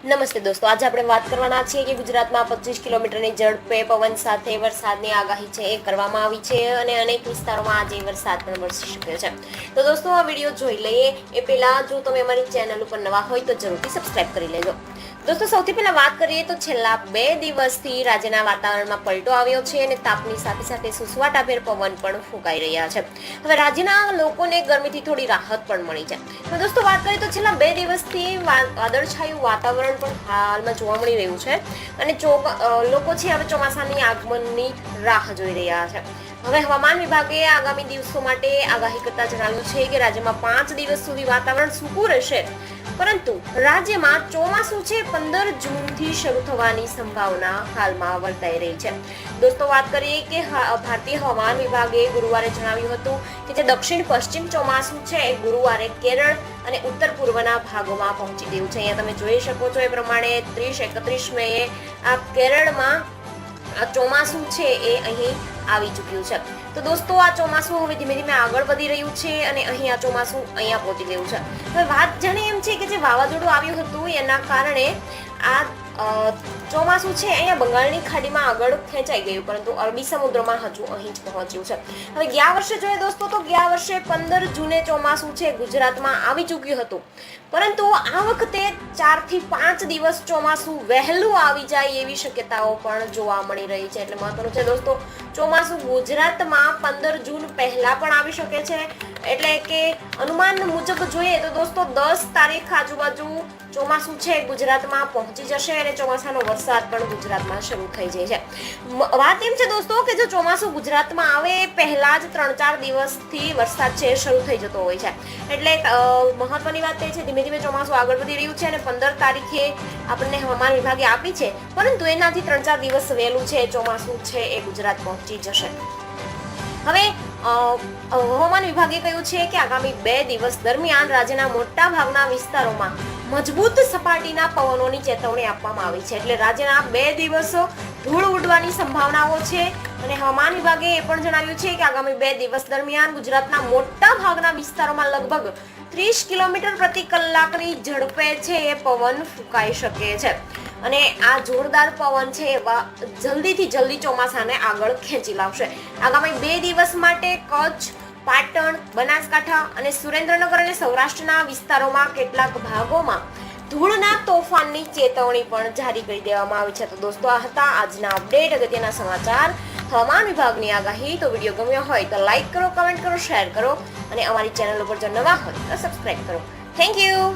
નમસ્તે દોસ્તો, આજે આપણે વાત કરવાના છીએ કે ગુજરાતમાં 25 કિલોમીટરની ઝડપે પવન સાથે વરસાદની આગાહી છે એ કરવામાં આવી છે અને અનેક વિસ્તારોમાં આજે વરસાદ પણ વરસી શકે છે. તો દોસ્તો, આ વિડીયો જોઈ લઈએ એ પહેલા જો તમે અમારી ચેનલ ઉપર નવા હોય તો જરૂરથી સબસ્ક્રાઇબ કરી લેજો. દોસ્તો, સૌથી પહેલા વાત કરીએ તો છેલ્લા 2 દિવસથી રાજ્યના વાતાવરણમાં પલટો આવ્યો છે અને તાપની સાથે સાથે સુસવાટાભેર પવન પણ ફૂંકાઈ રહ્યા છે. હવે રાજ્યના લોકોને ગરમીથી થોડી રાહત પણ મળી છે. તો દોસ્તો, વાત કરીએ તો છેલ્લા 2 દિવસથી વાદળછાયું વાતાવરણ પણ હાલમાં જોવા મળી રહ્યું છે અને લોકો છે હવે ચોમાસાની આગમનની રાહ જોઈ રહ્યા છે. હવે હવામાન વિભાગે આગામી દિવસો માટે આગાહી કરતા જણાવ્યું છે કે રાજ્યમાં 5 દિવસ સુધી વાતાવરણ સૂકું રહેશે, પરંતુ રાજ્યમાં ચોમાસું છે 15 જૂનથી શરૂ થવાની સંભાવના હાલમાં વર્તાઈ રહી છે. દોસ્તો, વાત કરીએ કે ભારતીય હવામાન વિભાગે ગુરુવારે જણાવ્યું હતું કે જે દક્ષિણ પશ્ચિમ ચોમાસું છે એ ગુરુવારે કેરળ અને ઉત્તર પૂર્વના ભાગોમાં પહોંચી ગયું છે. અહીંયા તમે જોઈ શકો છો એ પ્રમાણે 30-31 મેએ આ કેરળમાં આ ચોમાસું છે એ અહીં આવી ચૂક્યું છે. તો દોસ્તો, આ ચોમાસું હવે ધીમે ધીમે આગળ વધી રહ્યું છે અને અહીં આ ચોમાસું અહીંયા પહોંચી ગયું છે. હવે વાત જાણે એમ છે કે જે વાવાઝોડું આવ્યું હતું એના કારણે આ ચોમાસું છે અહીંયા બંગાળની ખાડીમાં આગળ ખેંચાઈ ગયું, પરંતુ અરબી સમુદ્રમાં હજુ અહીં જ પહોંચ્યું છે. હવે ગયા વર્ષે જોઈએ દોસ્તો, તો ગયા વર્ષે 15 જૂને ચોમાસું છે ગુજરાતમાં આવી ચૂક્યું હતું, પરંતુ આ વખતે 4 થી 5 દિવસ ચોમાસું વહેલું આવી જાય એવી શક્યતાઓ પણ જોવા મળી રહી છે. એટલે મહત્વનું છે દોસ્તો, ચોમાસું ગુજરાતમાં 15 જૂન પહેલા પણ આવી શકે છે. એટલે કે અનુમાન મુજબ જોઈએ તો દોસ્તો 10 તારીખ આજુબાજુ ચોમાસું છે ગુજરાતમાં પહોંચી જશે અને ચોમાસાનો વરસાદ પણ ગુજરાતમાં શરૂ થઈ જાય છે. વાત એમ છે દોસ્તો કે જો ચોમાસું ગુજરાતમાં આવે પહેલા જ 3-4 દિવસથી વરસાદ છે શરૂ થઈ જતો હોય છે. એટલે મહત્વની વાત એ છે ધીમે ધીમે ચોમાસું આગળ વધી રહ્યું છે અને 15 તારીખે આપણને હવામાન વિભાગે આપી છે, પરંતુ એનાથી 3-4 દિવસ વહેલું છે ચોમાસું છે એ ગુજરાત પહોંચી જશે. હવે હવામાન વિભાગે કહ્યું છે કે આગામી 2 દિવસ દરમિયાન રાજ્યના મોટા ભાગના વિસ્તારોમાં મજબૂત સપાટીના પવનોની ચેતવણી આપવામાં આવી છે. એટલે રાજ્યના 2 દિવસો ધૂળ ઉડવાની સંભાવનાઓ છે અને હવામાન વિભાગે એ પણ જણાવ્યું છે કે આગામી 2 દિવસ દરમિયાન ગુજરાતના મોટા ભાગના વિસ્તારોમાં લગભગ 30 કિલોમીટર પ્રતિ કલાકની ઝડપે છે એ પવન ફૂંકાઈ શકે છે અને આ જોરદાર પવન છે જલ્દીથી જલ્દી ચોમાસાને આગળ ખેંચી લાવશે. આગામી 2 દિવસ માટે કચ્છ, પાટણ, બનાસકાંઠા અને સુરેન્દ્રનગર અને સૌરાષ્ટ્રના વિસ્તારોમાં કેટલાક ભાગોમાં ધૂળના તોફાનની ચેતવણી પણ જારી કરી દેવામાં આવી છે. તો દોસ્તો, આ હતા આજના અપડેટ, અગત્યના સમાચાર, હવામાન વિભાગની આગાહી. તો વિડીયો ગમ્યો હોય તો લાઈક કરો, કમેન્ટ કરો, શેર કરો અને અમારી ચેનલ ઉપર જો નવા હોય તો સબસ્ક્રાઇબ કરો. Thank you.